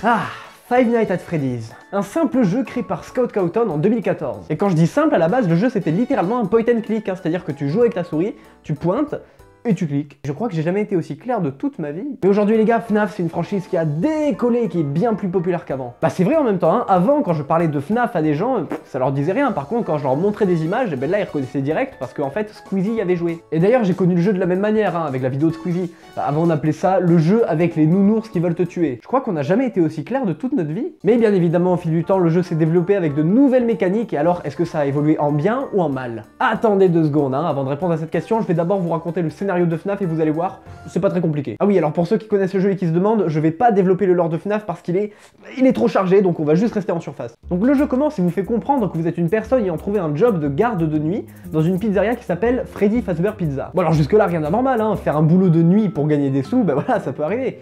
Ah, Five Nights at Freddy's, un simple jeu créé par Scott Cawthon en 2014. Et quand je dis simple, à la base, le jeu c'était littéralement un point and click, hein, c'est-à-dire que tu joues avec ta souris, tu pointes, et tu cliques. Je crois que j'ai jamais été aussi clair de toute ma vie. Mais aujourd'hui les gars, FNAF c'est une franchise qui a décollé et qui est bien plus populaire qu'avant. Bah c'est vrai en même temps, hein. Avant quand je parlais de FNAF à des gens, ça leur disait rien. Par contre quand je leur montrais des images, ben là ils reconnaissaient direct parce qu'en fait Squeezie y avait joué. Et d'ailleurs j'ai connu le jeu de la même manière, hein, avec la vidéo de Squeezie. Avant on appelait ça le jeu avec les nounours qui veulent te tuer. Je crois qu'on n'a jamais été aussi clair de toute notre vie. Mais bien évidemment au fil du temps le jeu s'est développé avec de nouvelles mécaniques et alors est-ce que ça a évolué en bien ou en mal? Attendez 2 secondes, hein, avant de répondre à cette question, je vais d'abord vous raconter le scénario de FNAF et vous allez voir, c'est pas très compliqué. Ah oui, alors pour ceux qui connaissent le jeu et qui se demandent, je vais pas développer le lore de FNAF parce qu'il est trop chargé, donc on va juste rester en surface. Donc le jeu commence et vous fait comprendre que vous êtes une personne ayant trouvé un job de garde de nuit dans une pizzeria qui s'appelle Freddy Fazbear Pizza. Bon alors jusque là rien d'anormal, hein, faire un boulot de nuit pour gagner des sous, ben voilà, ça peut arriver.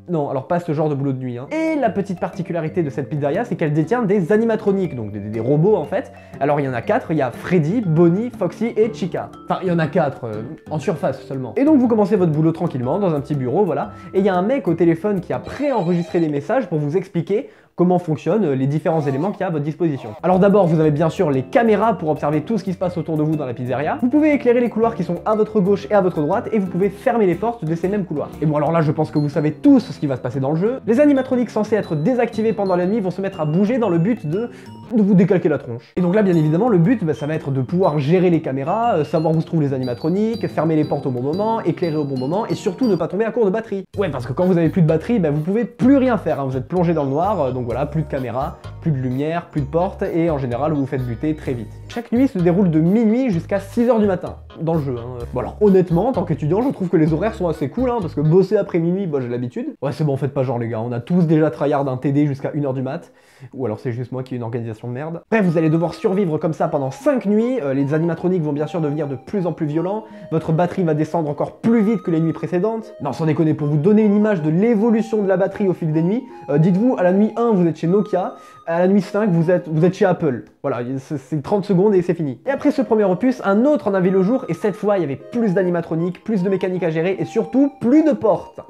Non, alors pas ce genre de boulot de nuit, hein. Et la petite particularité de cette pizzeria, c'est qu'elle détient des animatroniques, donc des robots en fait. Alors il y en a 4, il y a Freddy, Bonnie, Foxy et Chica. Enfin, il y en a 4, en surface seulement. Et donc vous commencez votre boulot tranquillement, dans un petit bureau, voilà. Et il y a un mec au téléphone qui a préenregistré des messages pour vous expliquer comment fonctionnent les différents éléments qu'il y a à votre disposition. Alors d'abord, vous avez bien sûr les caméras pour observer tout ce qui se passe autour de vous dans la pizzeria. Vous pouvez éclairer les couloirs qui sont à votre gauche et à votre droite, et vous pouvez fermer les portes de ces mêmes couloirs. Et bon alors là, je pense que vous savez tous ce qui va se passer dans le jeu. Les animatroniques censés être désactivés pendant la nuit vont se mettre à bouger dans le but de vous décalquer la tronche. Et donc là, bien évidemment, le but, ça va être de pouvoir gérer les caméras, savoir où se trouvent les animatroniques, fermer les portes au bon moment, éclairer au bon moment, et surtout ne pas tomber à court de batterie. Ouais, parce que quand vous avez plus de batterie, vous pouvez plus rien faire, hein. Vous êtes plongé dans le noir, donc voilà, plus de caméra, plus de lumière, plus de portes, et en général vous vous faites buter très vite. Chaque nuit se déroule de minuit jusqu'à 6h du matin, dans le jeu, hein. Bon alors honnêtement, en tant qu'étudiant, je trouve que les horaires sont assez cool, hein, parce que bosser après minuit, j'ai l'habitude. Ouais c'est bon, faites pas genre les gars, on a tous déjà tryhard un TD jusqu'à 1h du mat, ou alors c'est juste moi qui ai une organisation de merde. Bref, vous allez devoir survivre comme ça pendant 5 nuits, les animatroniques vont bien sûr devenir de plus en plus violents, votre batterie va descendre encore plus vite que les nuits précédentes. Non sans déconner, pour vous donner une image de l'évolution de la batterie au fil des nuits, dites-vous à la nuit 1 vous êtes chez Nokia, à la nuit 5 vous êtes chez Apple. Voilà, c'est 30 secondes et c'est fini. Et après ce premier opus, un autre en avait le jour et cette fois il y avait plus d'animatroniques, plus de mécanique à gérer et surtout plus de portes.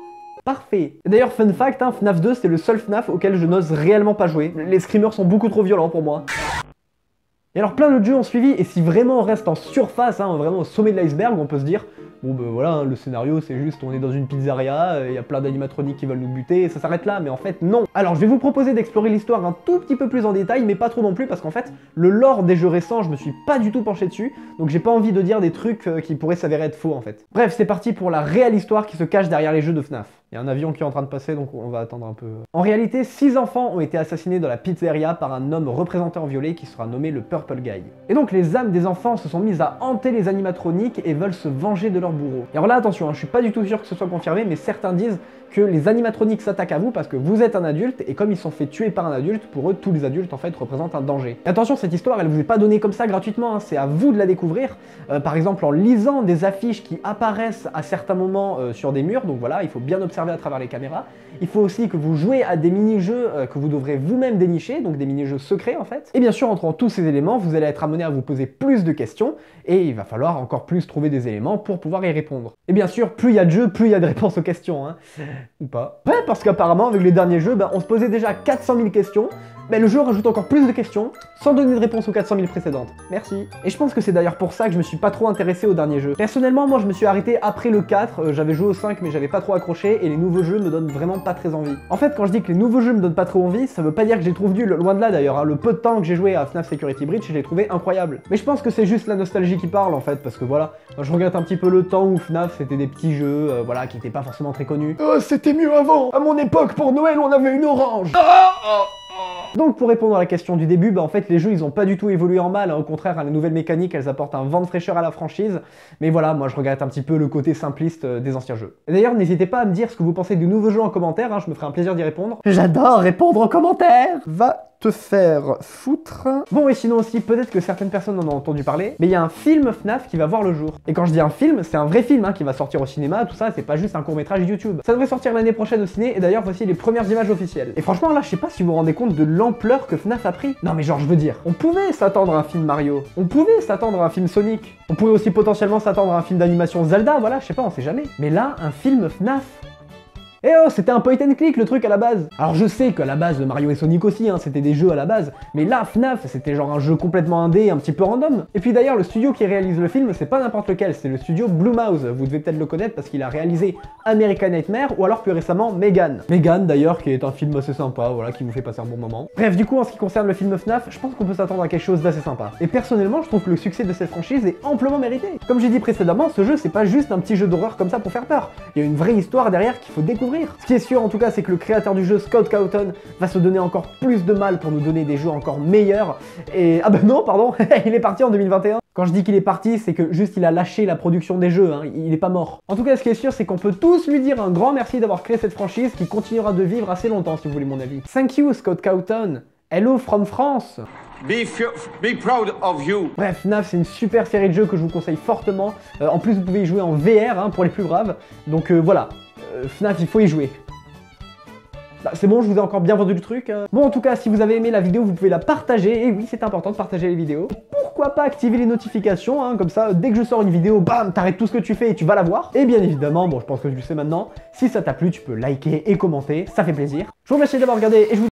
Parfait. D'ailleurs, fun fact, hein, FNAF 2 c'est le seul FNAF auquel je n'ose réellement pas jouer. Les screamers sont beaucoup trop violents pour moi. Et alors plein d'autres jeux ont suivi, et si vraiment on reste en surface, hein, vraiment au sommet de l'iceberg, on peut se dire, bon voilà, hein, le scénario c'est juste, on est dans une pizzeria, il y a plein d'animatroniques qui veulent nous buter, et ça s'arrête là, mais en fait non. Alors je vais vous proposer d'explorer l'histoire un tout petit peu plus en détail, mais pas trop non plus, parce qu'en fait, le lore des jeux récents, je me suis pas du tout penché dessus, donc j'ai pas envie de dire des trucs qui pourraient s'avérer être faux en fait. Bref, c'est parti pour la réelle histoire qui se cache derrière les jeux de FNAF. Il y a un avion qui est en train de passer, donc on va attendre un peu. En réalité, 6 enfants ont été assassinés dans la pizzeria par un homme représenté en violet qui sera nommé le Purple Guy. Et donc les âmes des enfants se sont mises à hanter les animatroniques et veulent se venger de leur bourreau. Et alors là, attention, hein, je suis pas du tout sûr que ce soit confirmé, mais certains disent que les animatroniques s'attaquent à vous parce que vous êtes un adulte, et comme ils sont fait tuer par un adulte, pour eux, tous les adultes en fait représentent un danger. Et attention, cette histoire, elle vous est pas donnée comme ça gratuitement, hein, c'est à vous de la découvrir, par exemple en lisant des affiches qui apparaissent à certains moments sur des murs, donc voilà, il faut bien observer à travers les caméras. Il faut aussi que vous jouez à des mini-jeux que vous devrez vous-même dénicher, donc des mini-jeux secrets en fait. Et bien sûr, entre tous ces éléments, vous allez être amené à vous poser plus de questions, et il va falloir encore plus trouver des éléments pour pouvoir y répondre. Et bien sûr, plus il y a de jeux, plus il y a de réponses aux questions, hein. Ou pas. Ouais, parce qu'apparemment, avec les derniers jeux, on se posait déjà 400 000 questions, mais le jeu rajoute encore plus de questions, sans donner de réponse aux 400 000 précédentes. Merci. Et je pense que c'est d'ailleurs pour ça que je me suis pas trop intéressé au dernier jeu. Personnellement, moi je me suis arrêté après le 4, j'avais joué au 5 mais j'avais pas trop accroché, et les nouveaux jeux me donnent vraiment pas très envie. En fait, quand je dis que les nouveaux jeux me donnent pas trop envie, ça veut pas dire que j'ai trouvé nul, loin de là d'ailleurs, hein. Le peu de temps que j'ai joué à FNAF Security Breach, je l'ai trouvé incroyable. Mais je pense que c'est juste la nostalgie qui parle en fait, parce que voilà, moi je regrette un petit peu le temps où FNAF c'était des petits jeux, voilà, qui étaient pas forcément très connus. Oh, c'était mieux avant. À mon époque, pour Noël, on avait une orange. Donc pour répondre à la question du début, en fait les jeux ils ont pas du tout évolué en mal, hein. Au contraire, hein, les nouvelles mécaniques elles apportent un vent de fraîcheur à la franchise, mais voilà, moi je regrette un petit peu le côté simpliste des anciens jeux. Et d'ailleurs n'hésitez pas à me dire ce que vous pensez du nouveau jeu en commentaire, hein, je me ferai un plaisir d'y répondre. J'adore répondre en commentaire. Va te faire foutre. Bon et sinon aussi, peut-être que certaines personnes en ont entendu parler, mais il y a un film FNAF qui va voir le jour. Et quand je dis un film, c'est un vrai film, hein, qui va sortir au cinéma, tout ça, c'est pas juste un court-métrage YouTube. Ça devrait sortir l'année prochaine au ciné, et d'ailleurs voici les premières images officielles. Et franchement là, je sais pas si vous vous rendez compte de l'ampleur que FNAF a pris. Non mais genre je veux dire, on pouvait s'attendre à un film Mario, on pouvait s'attendre à un film Sonic, on pouvait aussi potentiellement s'attendre à un film d'animation Zelda, voilà, je sais pas, on sait jamais. Mais là, un film FNAF. Eh oh, c'était un point and click le truc à la base. Alors je sais qu'à la base Mario et Sonic aussi, hein, c'était des jeux à la base, mais là FNAF c'était genre un jeu complètement indé, un petit peu random. Et puis d'ailleurs le studio qui réalise le film, c'est pas n'importe lequel, c'est le studio Blue Mouse. Vous devez peut-être le connaître parce qu'il a réalisé American Nightmare ou alors plus récemment Megan. Megan d'ailleurs qui est un film assez sympa, voilà, qui vous fait passer un bon moment. Bref, du coup en ce qui concerne le film FNAF, je pense qu'on peut s'attendre à quelque chose d'assez sympa. Et personnellement, je trouve que le succès de cette franchise est amplement mérité. Comme j'ai dit précédemment, ce jeu c'est pas juste un petit jeu d'horreur comme ça pour faire peur. Il y a une vraie histoire derrière qu'il faut découvrir. Ce qui est sûr en tout cas, c'est que le créateur du jeu, Scott Cawthon, va se donner encore plus de mal pour nous donner des jeux encore meilleurs. Et ah bah non, pardon, il est parti en 2021. Quand je dis qu'il est parti, c'est que juste il a lâché la production des jeux, hein, il est pas mort. En tout cas, ce qui est sûr, c'est qu'on peut tous lui dire un grand merci d'avoir créé cette franchise qui continuera de vivre assez longtemps, si vous voulez mon avis. Thank you, Scott Cawthon. Hello from France. Be proud of you. Bref, FNAF c'est une super série de jeux que je vous conseille fortement. En plus, vous pouvez y jouer en VR hein, pour les plus braves. Donc voilà, FNAF il faut y jouer. Bah, c'est bon, je vous ai encore bien vendu le truc. Bon, en tout cas, si vous avez aimé la vidéo, vous pouvez la partager. Et oui, c'est important de partager les vidéos. Pourquoi pas activer les notifications, hein, comme ça, dès que je sors une vidéo, bam, t'arrêtes tout ce que tu fais et tu vas la voir. Et bien évidemment, bon, je pense que je le sais maintenant, si ça t'a plu, tu peux liker et commenter, ça fait plaisir. Je vous remercie d'avoir regardé et je vous